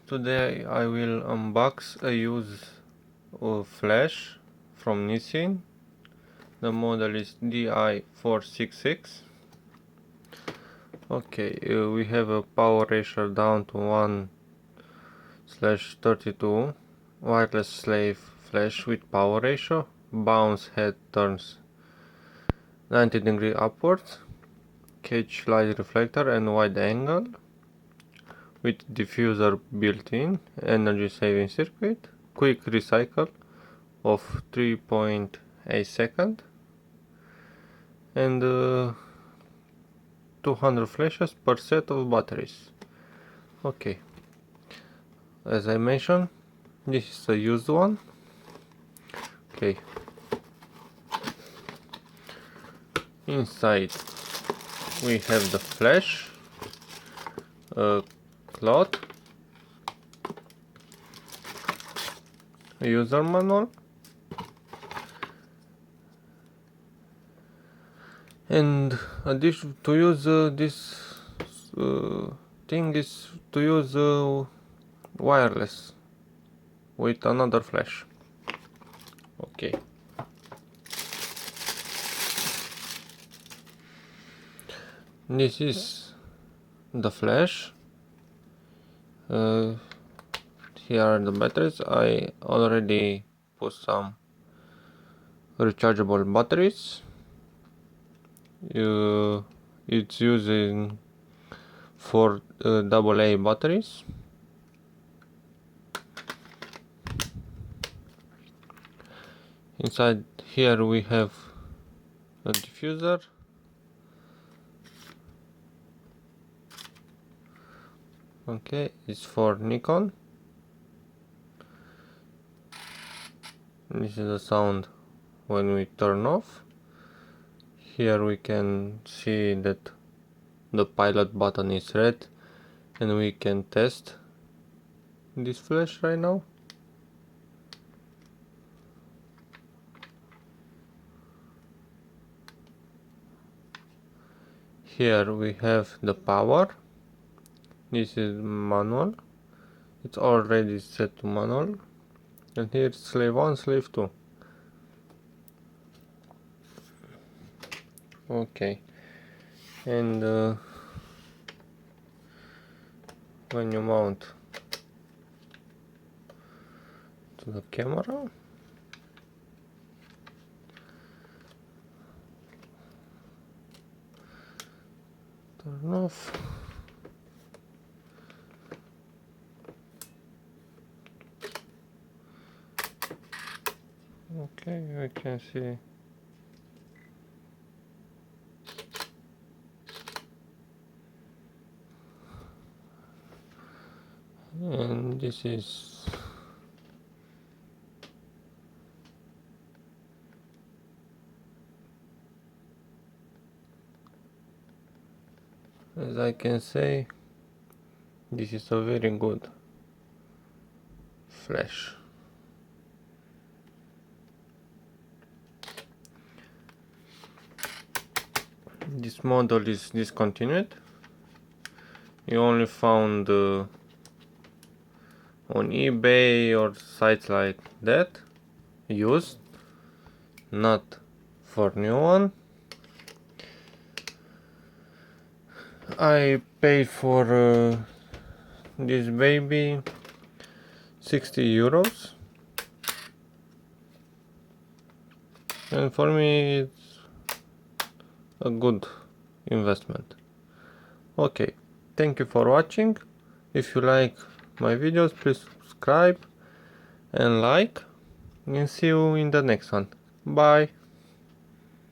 Today I will unbox a used flash from Nissin. The model is Di466. Okay, we have a power ratio down to 1/32, wireless slave flash with power ratio, bounce head turns 90° upwards, cage light reflector and wide angle, with diffuser built-in, energy saving circuit, quick recycle of 3.8 seconds, and 200 flashes per set of batteries. Okay, as I mentioned, this is a used one. Okay, inside we have the flash, a cloth, a user manual, and addition to use this thing is to use wireless with another flash. Okay, this is the flash. Here are the batteries. I already put some rechargeable batteries. It's using for AA batteries. Inside here we have a diffuser, okay, it's for Nikon. This is the sound when we turn off. Here we can see that the pilot button is red, and we can test this flash right now. Here we have the power. This is manual. It's already set to manual. And here it's slave 1, slave 2. Okay. And when you mount to the camera, turn off. Okay, we can see and this is as I can say, this is a very good flash. This model is discontinued. You only found on eBay or sites like that, used, not for new one. I paid for this baby 60 euros, and for me it's a good investment. Okay, thank you for watching. If you like my videos, please subscribe and like, and see you in the next one. Bye.